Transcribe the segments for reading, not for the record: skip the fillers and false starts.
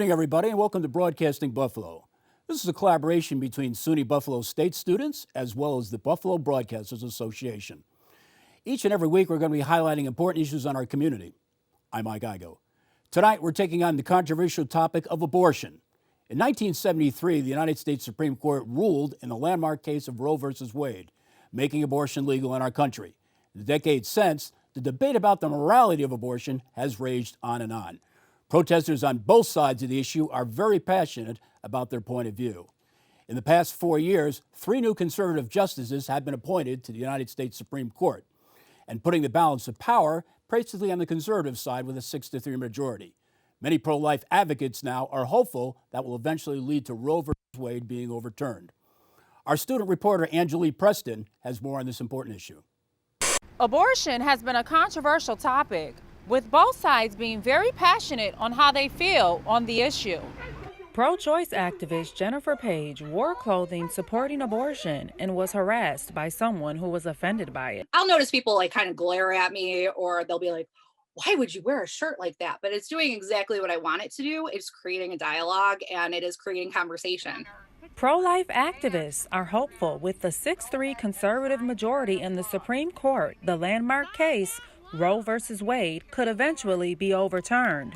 morning, everybody, and welcome to Broadcasting Buffalo. This is a collaboration between SUNY Buffalo State students as well as the Buffalo Broadcasters Association. Each and every week, we're going to be highlighting important issues on our community. I'm Igoe. Tonight, we're taking on the controversial topic of abortion. In 1973, the United States Supreme Court ruled in the landmark case of Roe v. Wade, making abortion legal in our country. In the decades since, the debate about the morality of abortion has raged on and on. Protesters on both sides of the issue are very passionate about their point of view. In the past 4 years, 3 new conservative justices have been appointed to the United States Supreme Court, and putting the balance of power basically on the conservative side with a 6-3 majority. Many pro-life advocates now are hopeful that will eventually lead to Roe v. Wade being overturned. Our student reporter, Angela Preston, has more on this important issue. Abortion has been a controversial topic, with both sides being very passionate on how they feel on the issue. Pro-choice activist Jennifer Page wore clothing supporting abortion and was harassed by someone who was offended by it. I'll notice people kind of glare at me, or they'll be like, why would you wear a shirt like that? But it's doing exactly what I want it to do. It's creating a dialogue, and it is creating conversation. Pro-life activists are hopeful with the 6-3 conservative majority in the Supreme Court, the landmark case Roe v. Wade could eventually be overturned.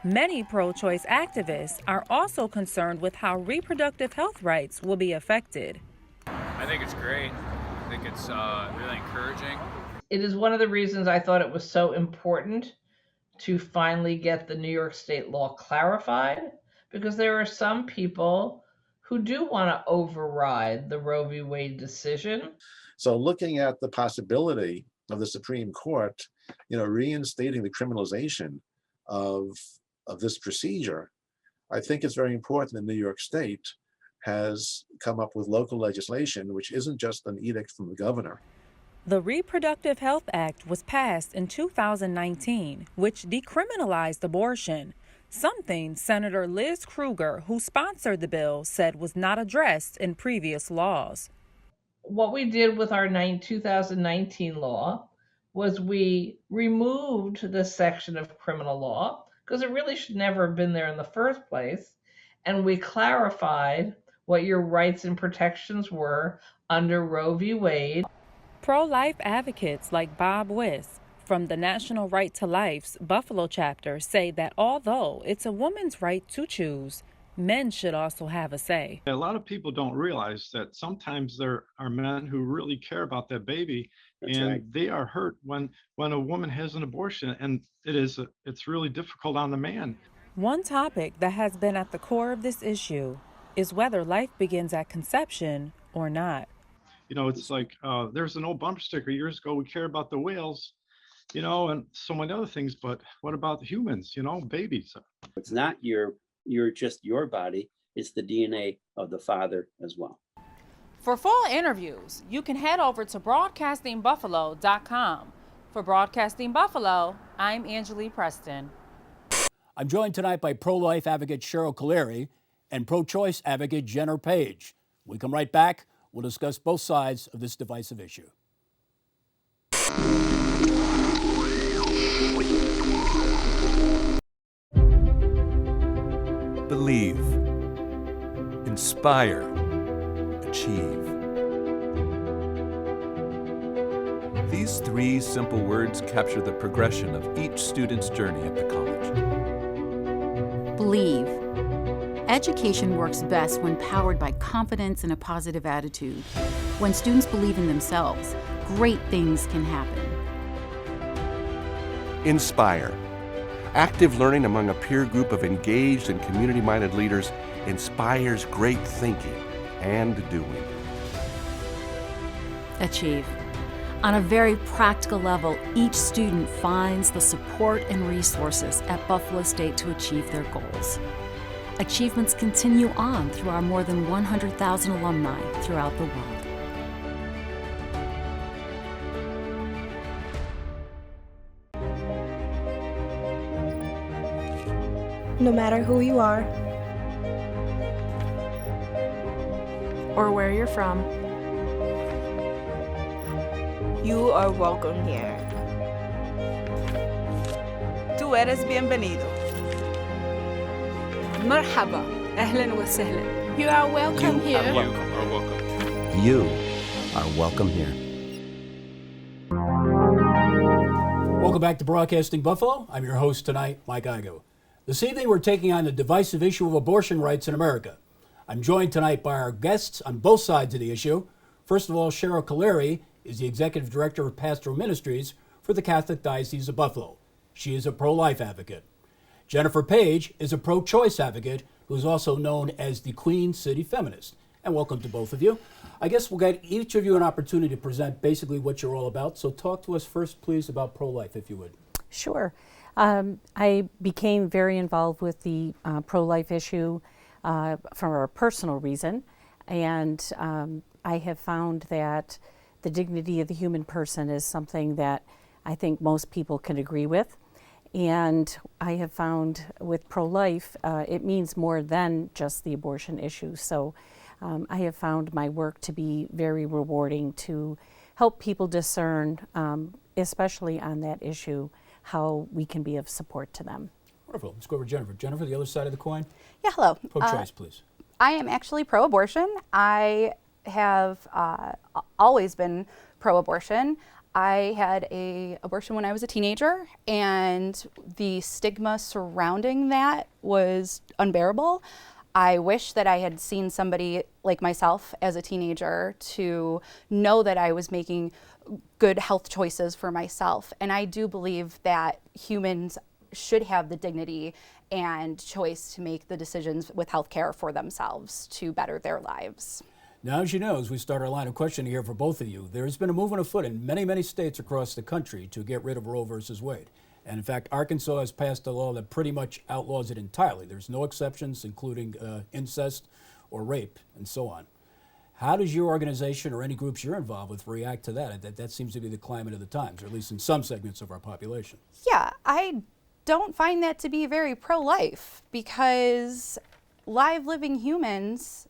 Many pro-choice activists are also concerned with how reproductive health rights will be affected. I think it's great. I think it's really encouraging. It is one of the reasons I thought it was so important to finally get the New York State law clarified, because there are some people who do want to override the Roe v. Wade decision. So looking at the possibility of the Supreme Court, reinstating the criminalization of this procedure, I think it's very important that New York State has come up with local legislation, which isn't just an edict from the governor. The Reproductive Health Act was passed in 2019, which decriminalized abortion, something Senator Liz Krueger, who sponsored the bill, said was not addressed in previous laws. What we did with our 2019 law was we removed this section of criminal law, because it really should never have been there in the first place, and we clarified what your rights and protections were under Roe v. Wade. Pro-life advocates like Bob Wiss from the National Right to Life's Buffalo chapter say that although it's a woman's right to choose, men should also have a say. A lot of people don't realize that sometimes there are men who really care about that baby. That's and right. They are hurt when a woman has an abortion, and it's really difficult on the man. One topic that has been at the core of this issue is whether life begins at conception or not. It's like there's an old bumper sticker years ago, we care about the whales, and so many other things, but what about the humans, babies? It's not just your body, it's the DNA of the father as well. For full interviews, you can head over to broadcastingbuffalo.com. For Broadcasting Buffalo, I'm Angela Preston. I'm joined tonight by pro-life advocate Cheryl Caleri and pro-choice advocate Jennifer Page. When we come right back, we'll discuss both sides of this divisive issue. Believe, inspire, achieve. These 3 simple words capture the progression of each student's journey at the college. Believe. Education works best when powered by confidence and a positive attitude. When students believe in themselves, great things can happen. Inspire. Active learning among a peer group of engaged and community-minded leaders inspires great thinking and doing. Achieve. On a very practical level, each student finds the support and resources at Buffalo State to achieve their goals. Achievements continue on through our more than 100,000 alumni throughout the world. No matter who you are or where you're from, you are welcome here. Tú eres bienvenido. مرحبا. أهلا وسهلا. You are welcome You here. are welcome. You are welcome here. Welcome back to Broadcasting Buffalo. I'm your host tonight, Mike Igoe. This evening we're taking on the divisive issue of abortion rights in America. I'm joined tonight by our guests on both sides of the issue. First of all, Cheryl Kaleri is the Executive Director of Pastoral Ministries for the Catholic Diocese of Buffalo. She is a pro-life advocate. Jennifer Page is a pro-choice advocate who is also known as the Queen City Feminist. And welcome to both of you. I guess we'll get each of you an opportunity to present basically what you're all about. So talk to us first, please, about pro-life, if you would. Sure. I became very involved with the pro-life issue for a personal reason. And I have found that the dignity of the human person is something that I think most people can agree with. And I have found with pro-life, it means more than just the abortion issue. So I have found my work to be very rewarding to help people discern, especially on that issue, how we can be of support to them. Wonderful. Let's go over to Jennifer. Jennifer, the other side of the coin. Yeah, hello. Pro-choice, please. I am actually pro-abortion. I have always been pro-abortion. I had an abortion when I was a teenager, and the stigma surrounding that was unbearable. I wish that I had seen somebody like myself as a teenager to know that I was making good health choices for myself. And I do believe that humans should have the dignity and choice to make the decisions with healthcare for themselves to better their lives. Now, as you know, as we start our line of questioning here for both of you, there's been a movement afoot in many, many states across the country to get rid of Roe versus Wade. And in fact, Arkansas has passed a law that pretty much outlaws it entirely. There's no exceptions, including incest or rape and so on. How does your organization or any groups you're involved with react to that? That seems to be the climate of the times, or at least in some segments of our population. Yeah, I don't find that to be very pro-life, because live living humans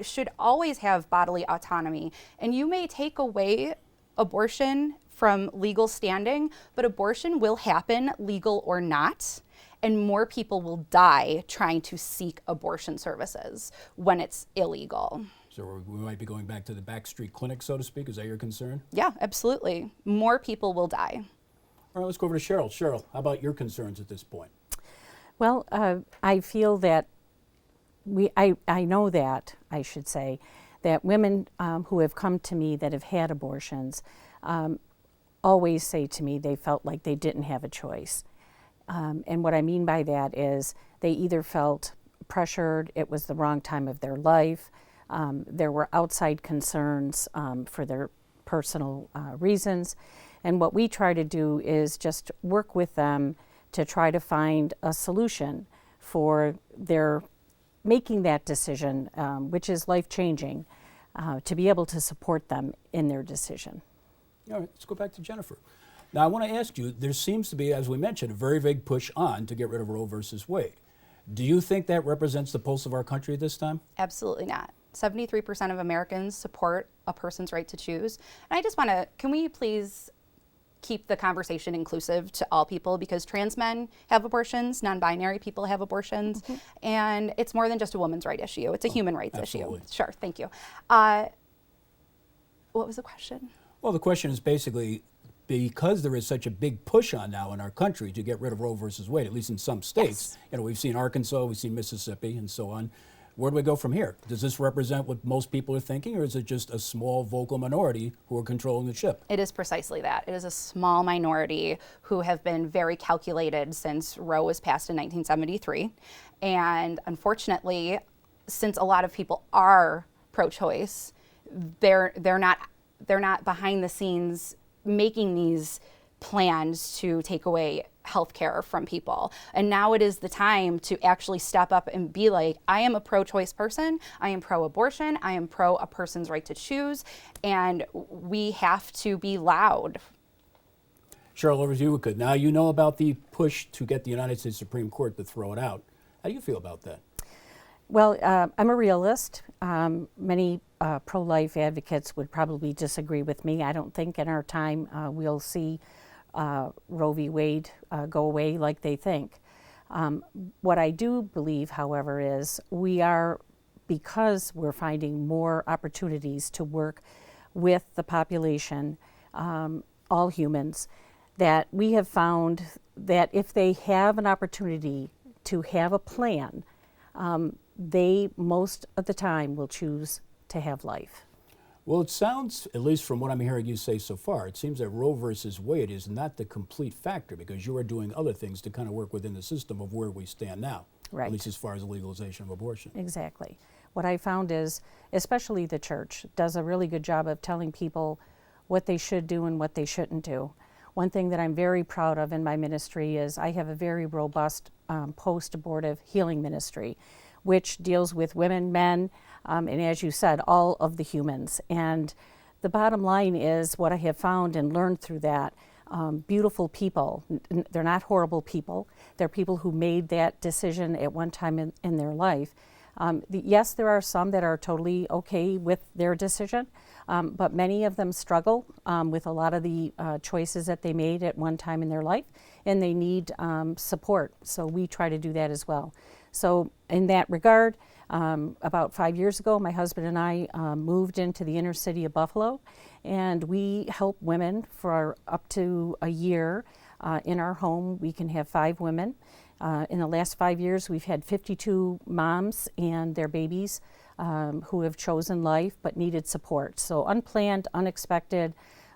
should always have bodily autonomy. And you may take away abortion from legal standing, but abortion will happen, legal or not, and more people will die trying to seek abortion services when it's illegal. So we might be going back to the backstreet clinic, so to speak. Is that your concern? Yeah, absolutely. More people will die. All right, let's go over to Cheryl. Cheryl, how about your concerns at this point? Well, I feel that I know that, I should say, that women who have come to me that have had abortions always say to me they felt like they didn't have a choice. And what I mean by that is they either felt pressured, it was the wrong time of their life, there were outside concerns for their personal reasons. And what we try to do is just work with them to try to find a solution for their making that decision, which is life-changing, to be able to support them in their decision. All right, let's go back to Jennifer. Now, I want to ask you, there seems to be, as we mentioned, a very big push on to get rid of Roe versus Wade. Do you think that represents the pulse of our country at this time? Absolutely not. 73% of Americans support a person's right to choose. And I just want to, can we please keep the conversation inclusive to all people, because trans men have abortions, non-binary people have abortions, and it's more than just a woman's right issue. It's a human rights issue. Sure, thank you. What was the question? Well, the question is basically, because there is such a big push on now in our country to get rid of Roe versus Wade, at least in some states, you know, we've seen Arkansas, we've seen Mississippi, and so on. Where do we go from here? Does this represent what most people are thinking, or is it just a small vocal minority who are controlling the ship? It is precisely that. It is a small minority who have been very calculated since Roe was passed in 1973. And unfortunately, since a lot of people are pro-choice, they're not behind the scenes making these plans to take away health care from people. And now it is the time to actually step up and be like, I am a pro-choice person, I am pro-abortion, I am pro a person's right to choose, and we have to be loud. Cheryl, over to you. Good. Now you know about the push to get the United States Supreme Court to throw it out. How do you feel about that? Well, I'm a realist. Many pro-life advocates would probably disagree with me. I don't think in our time we'll see Roe v. Wade go away like they think. What I do believe, however, is because we're finding more opportunities to work with the population, all humans, that we have found that if they have an opportunity to have a plan, they most of the time will choose to have life. Well, it sounds, at least from what I'm hearing you say so far, it seems that Roe versus Wade is not the complete factor, because you are doing other things to kind of work within the system of where we stand now, right. At least as far as the legalization of abortion. Exactly. What I found is, especially the church, does a really good job of telling people what they should do and what they shouldn't do. One thing that I'm very proud of in my ministry is I have a very robust post-abortive healing ministry, which deals with women, men, and as you said, all of the humans. And the bottom line is what I have found and learned through that, beautiful people, they're not horrible people, they're people who made that decision at one time in their life. Yes, there are some that are totally okay with their decision, but many of them struggle with a lot of the choices that they made at one time in their life, and they need support. So we try to do that as well. So in that regard, about 5 years ago, my husband and I moved into the inner city of Buffalo, and we help women for up to a year. In our home, we can have 5 women. In the last 5 years, we've had 52 moms and their babies who have chosen life but needed support. So unplanned, unexpected,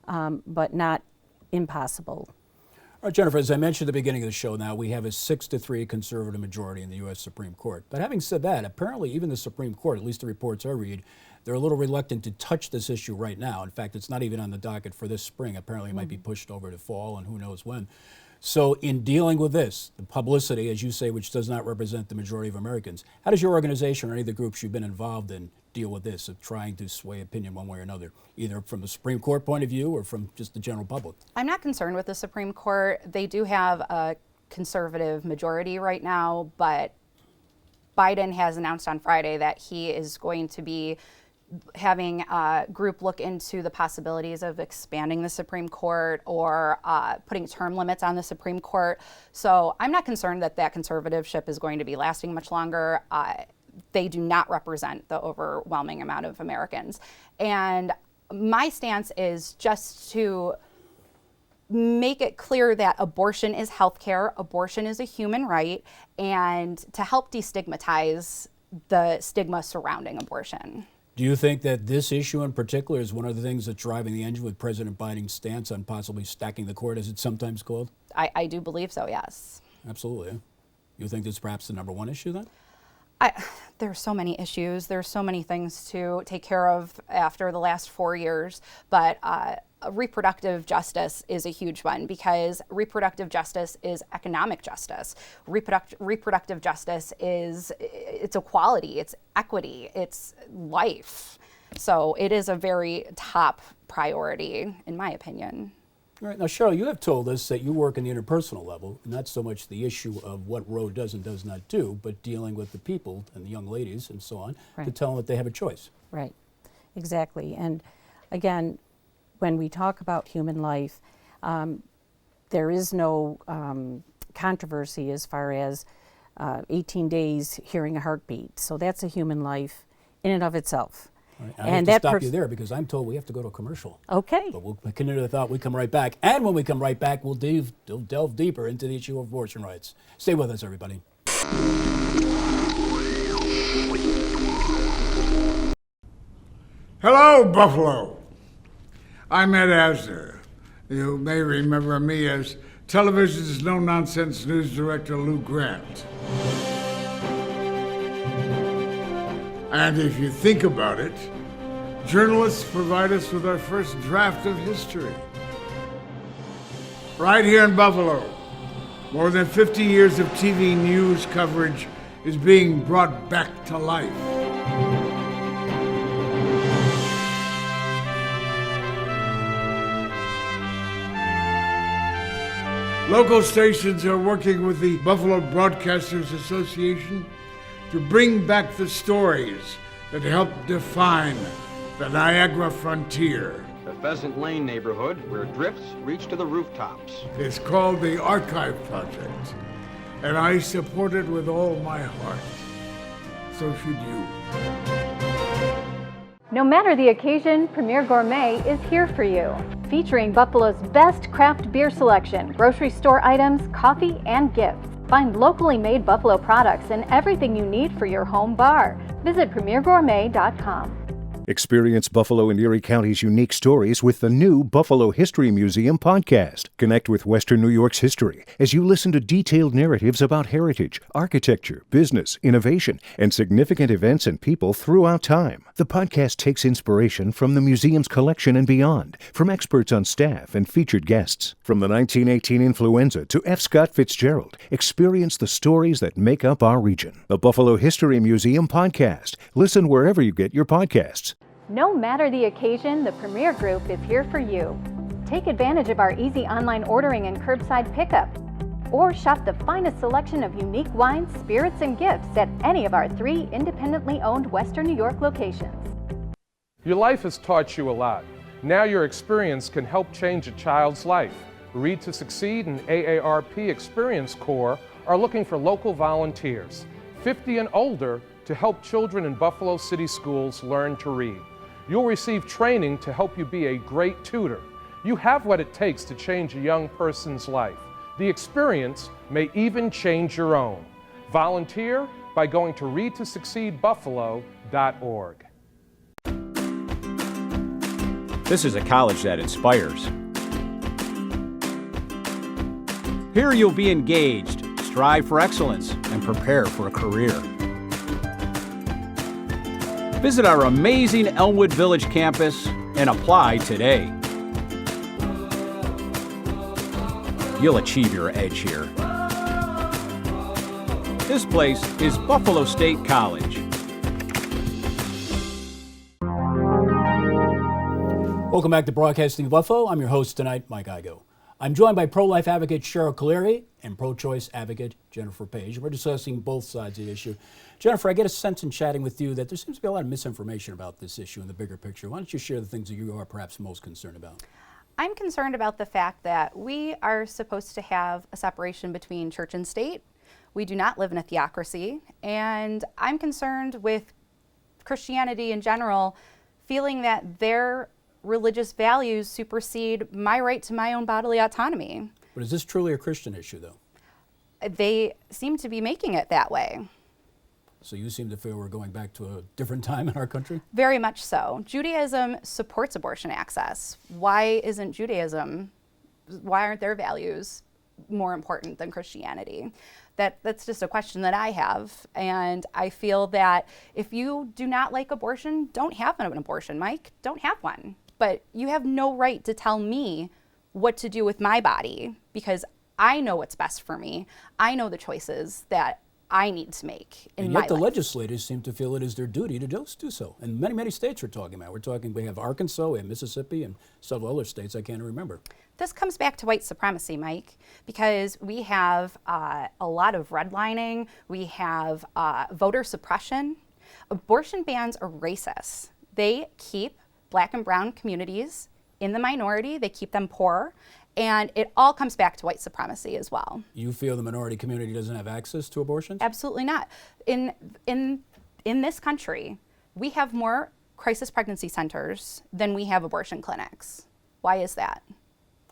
but not impossible. All right, Jennifer, as I mentioned at the beginning of the show, now we have a 6-3 conservative majority in the U.S. Supreme Court. But having said that, apparently even the Supreme Court, at least the reports I read, they're a little reluctant to touch this issue right now. In fact, it's not even on the docket for this spring. Apparently it might be pushed over to fall and who knows when. So in dealing with this, the publicity, as you say, which does not represent the majority of Americans, how does your organization or any of the groups you've been involved in deal with this, of trying to sway opinion one way or another, either from the Supreme Court point of view or from just the general public? I'm not concerned with the Supreme Court. They do have a conservative majority right now, but Biden has announced on Friday that he is going to be having a group look into the possibilities of expanding the Supreme Court or putting term limits on the Supreme Court. So I'm not concerned that that conservativeship is going to be lasting much longer. They do not represent the overwhelming amount of Americans. And my stance is just to make it clear that abortion is healthcare, abortion is a human right, and to help destigmatize the stigma surrounding abortion. Do you think that this issue in particular is one of the things that's driving the engine with President Biden's stance on possibly stacking the court, as it's sometimes called? I do believe so, yes. Absolutely. You think that's perhaps the number one issue then? There are so many issues. There's so many things to take care of after the last 4 years, but reproductive justice is a huge one, because reproductive justice is economic justice. Reproductive justice it's equality, it's equity, it's life. So it is a very top priority, in my opinion. All right. Now, Cheryl, you have told us that you work in the interpersonal level, not so much the issue of what Roe does and does not do, but dealing with the people and the young ladies and so on, right, to tell them that they have a choice. Right, exactly. And again, when we talk about human life, there is no controversy as far as 18 days hearing a heartbeat. So that's a human life in and of itself. Right. I have to stop you there because I'm told we have to go to a commercial. Okay. But we'll continue the thought. We come right back. And when we come right back, we'll delve deeper into the issue of abortion rights. Stay with us, everybody. Hello, Buffalo. I'm Ed Asner. You may remember me as television's no-nonsense news director Lou Grant. And if you think about it, journalists provide us with our first draft of history. Right here in Buffalo, more than 50 years of TV news coverage is being brought back to life. Local stations are working with the Buffalo Broadcasters Association to bring back the stories that helped define the Niagara frontier. The Pheasant Lane neighborhood, where drifts reach to the rooftops. It's called the Archive Project, and I support it with all my heart. So should you. No matter the occasion, Premier Gourmet is here for you. Featuring Buffalo's best craft beer selection, grocery store items, coffee, and gifts. Find locally made Buffalo products and everything you need for your home bar. Visit premiergourmet.com. Experience Buffalo and Erie County's unique stories with the new Buffalo History Museum podcast. Connect with Western New York's history as you listen to detailed narratives about heritage, architecture, business, innovation, and significant events and people throughout time. The podcast takes inspiration from the museum's collection and beyond, from experts on staff and featured guests. From the 1918 influenza to F. Scott Fitzgerald, experience the stories that make up our region. The Buffalo History Museum podcast. Listen wherever you get your podcasts. No matter the occasion, the Premier Group is here for you. Take advantage of our easy online ordering and curbside pickup. Or shop the finest selection of unique wines, spirits, and gifts at any of our 3 independently owned Western New York locations. Your life has taught you a lot. Now your experience can help change a child's life. Read to Succeed and AARP Experience Corps are looking for local volunteers, 50 and older, to help children in Buffalo City schools learn to read. You'll receive training to help you be a great tutor. You have what it takes to change a young person's life. The experience may even change your own. Volunteer by going to readtosucceedbuffalo.org. This is a college that inspires. Here you'll be engaged, strive for excellence, and prepare for a career. Visit our amazing Elmwood Village campus and apply today. You'll achieve your edge here. This place is Buffalo State College. Welcome back to Broadcasting Buffalo. I'm your host tonight, Mike Igoe. I'm joined by pro-life advocate Cheryl Caleri and pro-choice advocate Jennifer Page. We're discussing both sides of the issue. Jennifer, I get a sense in chatting with you that there seems to be a lot of misinformation about this issue in the bigger picture. Why don't you share the things that you are perhaps most concerned about? I'm concerned about the fact that we are supposed to have a separation between church and state. We do not live in a theocracy, and I'm concerned with Christianity in general feeling that their religious values supersede my right to my own bodily autonomy. But is this truly a Christian issue, though? They seem to be making it that way. So you seem to feel we're going back to a different time in our country? Very much so. Judaism supports abortion access. Why isn't Judaism, why aren't their values more important than Christianity? That's just a question that I have. And I feel that if you do not like abortion, don't have an abortion, Mike. Don't have one. But you have no right to tell me what to do with my body, because I know what's best for me. I know the choices that I need to make in my life. And yet the legislators seem to feel it is their duty to do so. And many states we're talking about. We have Arkansas, we have Mississippi, and several other states I can't remember. This comes back to white supremacy, Mike, because we have a lot of redlining, we have voter suppression. Abortion bans are racist. They keep Black and brown communities in the minority, they keep them poor, and it all comes back to white supremacy as well. You feel the minority community doesn't have access to abortions? Absolutely not. In this country, we have more crisis pregnancy centers than we have abortion clinics. Why is that?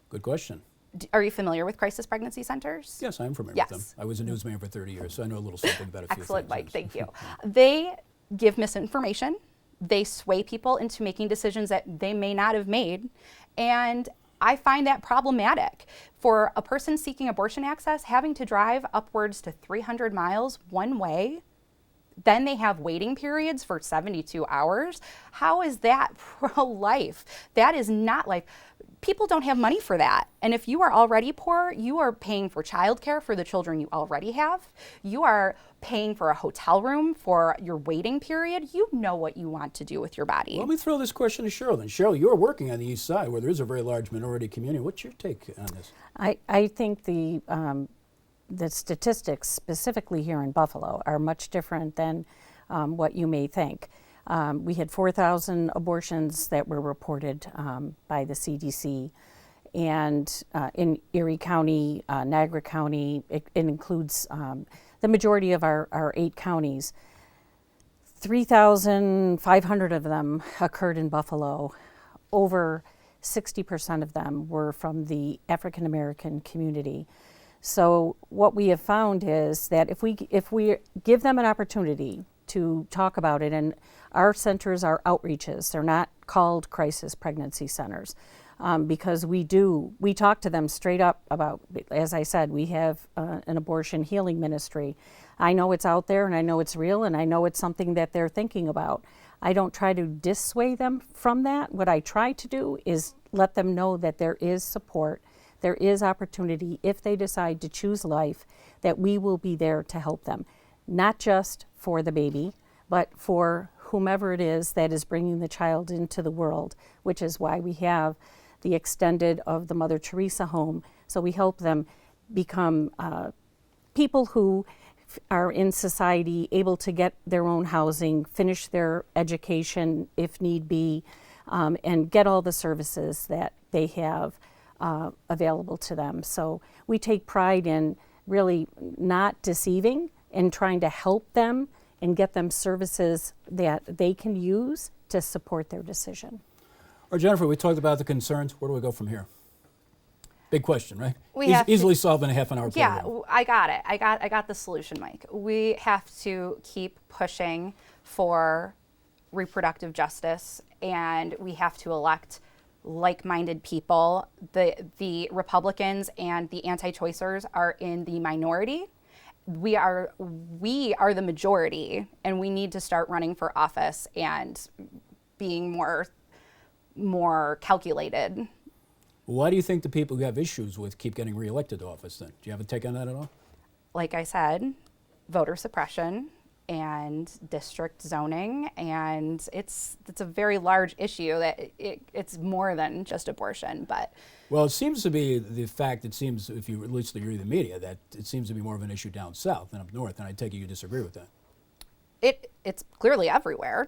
Good question. Are you familiar with crisis pregnancy centers? Yes, I am familiar with them. I was a newsman for 30 years, so I know a little something about a few Excellent, things. Mike, thank you. They give misinformation. They sway people into making decisions that they may not have made. And I find that problematic. For a person seeking abortion access, having to drive upwards to 300 miles one way, then they have waiting periods for 72 hours. How is that pro-life? That is not life. People don't have money for that. And if you are already poor, you are paying for childcare for the children you already have. You are paying for a hotel room for your waiting period. You know what you want to do with your body. Well, let me throw this question to Cheryl then. Cheryl, you're working on the East Side where there is a very large minority community. What's your take on this? I think the statistics specifically here in Buffalo are much different than what you may think. We had 4,000 abortions that were reported by the CDC. and in Erie County, Niagara County, it includes the majority of our 8 counties. 3,500 of them occurred in Buffalo. Over 60% of them were from the African American community. So what we have found is that if we give them an opportunity to talk about it, and our centers are outreaches, they're not called crisis pregnancy centers, because we talk to them straight up about, as I said, we have an abortion healing ministry. I know it's out there, and I know it's real, and I know it's something that they're thinking about. I don't try to dissuade them from that. What I try to do is let them know that there is support, there is opportunity if they decide to choose life, that we will be there to help them, not just for the baby, but for whomever it is that is bringing the child into the world, which is why we have the extended of the Mother Teresa home. So we help them become people who are in society, able to get their own housing, finish their education if need be, and get all the services that they have available to them. So we take pride in really not deceiving and trying to help them and get them services that they can use to support their decision. Or Jennifer, we talked about the concerns. Where do we go from here? Big question, right? Easily solved in a half an hour program. Yeah, I got it. I got the solution, Mike. We have to keep pushing for reproductive justice, and we have to elect like-minded people. The Republicans and the anti-choicers are in the minority. We are the majority, and we need to start running for office and being more calculated. Why do you think the people who have issues with keep getting reelected to office then? Do you have a take on that at all? Like I said, voter suppression and district zoning, and it's a very large issue that it's more than just abortion. But well, it seems to be the fact, it seems, if you at least read the media, that it seems to be more of an issue down south than up north, and I take it you disagree with that. It's clearly everywhere.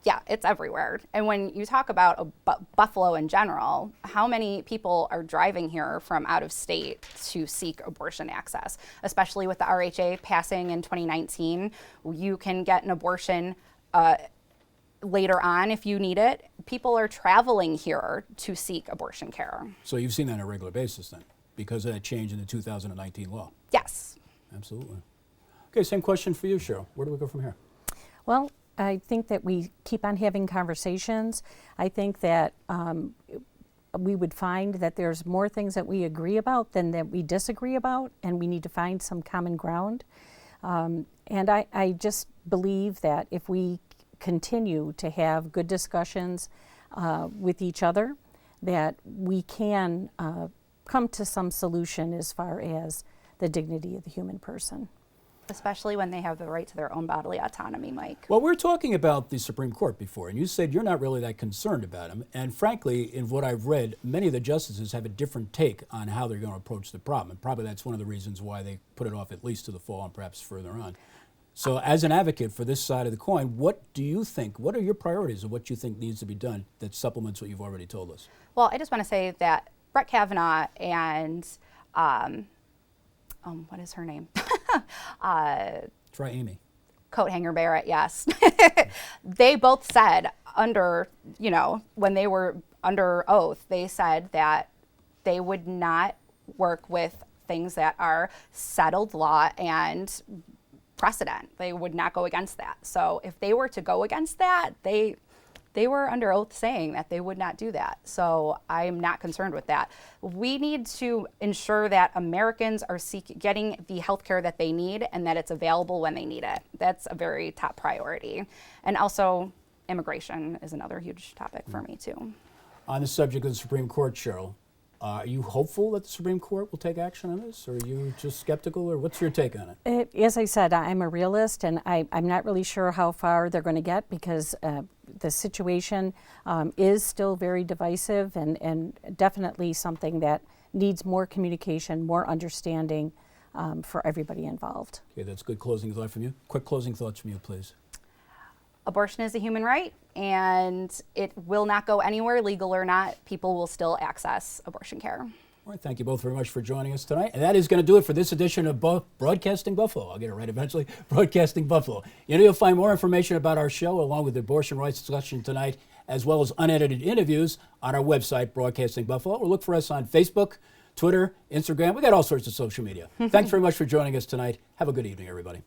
Yeah, it's everywhere. And when you talk about Buffalo in general, how many people are driving here from out of state to seek abortion access? Especially with the RHA passing in 2019, you can get an abortion later on if you need it. People are traveling here to seek abortion care. So you've seen that on a regular basis then, because of that change in the 2019 law? Yes. Absolutely. Okay, same question for you, Cheryl. Where do we go from here? Well, I think that we keep on having conversations. I think that we would find that there's more things that we agree about than that we disagree about, and we need to find some common ground. And I just believe that if we continue to have good discussions with each other, that we can come to some solution as far as the dignity of the human person. Especially when they have the right to their own bodily autonomy, Mike. Well, we're talking about the Supreme Court before, and you said you're not really that concerned about them. And frankly, in what I've read, many of the justices have a different take on how they're going to approach the problem. And probably that's one of the reasons why they put it off at least to the fall and perhaps further on. So as an advocate for this side of the coin, what do you think, what are your priorities of what you think needs to be done that supplements what you've already told us? Well, I just want to say that Brett Kavanaugh and what is her name? Try Amy. Coat hanger Barrett, yes. They both said when they were under oath, they said that they would not work with things that are settled law and precedent. They would not go against that. So if they were to go against that, they were under oath saying that they would not do that. So I'm not concerned with that. We need to ensure that Americans are getting the health care that they need and that it's available when they need it. That's a very top priority. And also, immigration is another huge topic for me too. On the subject of the Supreme Court, Cheryl, are you hopeful that the Supreme Court will take action on this, or are you just skeptical, or what's your take on it? As I said, I'm a realist, and I'm not really sure how far they're going to get because the situation is still very divisive and definitely something that needs more communication, more understanding for everybody involved. Okay, that's good closing thought from you. Quick closing thoughts from you, please. abortion is a human right, and it will not go anywhere, legal or not. People will still access abortion care. All right, thank you both very much for joining us tonight. And that is going to do it for this edition of Broadcasting Buffalo. I'll get it right eventually. Broadcasting Buffalo. You'll find more information about our show, along with the abortion rights discussion tonight, as well as unedited interviews on our website, Broadcasting Buffalo. Or look for us on Facebook, Twitter, Instagram. We got all sorts of social media. Thanks very much for joining us tonight. Have a good evening, everybody.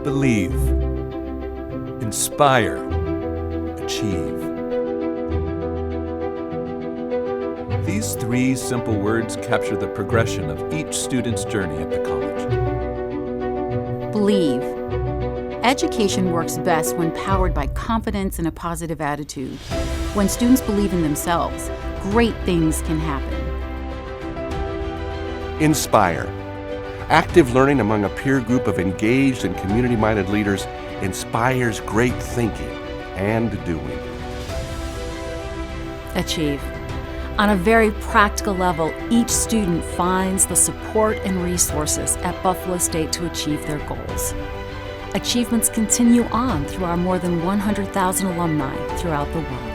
Believe, inspire, achieve. These three simple words capture the progression of each student's journey at the college. Believe. Education works best when powered by confidence and a positive attitude. When students believe in themselves, great things can happen. Inspire. Active learning among a peer group of engaged and community-minded leaders inspires great thinking and doing. Achieve. On a very practical level, each student finds the support and resources at Buffalo State to achieve their goals. Achievements continue on through our more than 100,000 alumni throughout the world.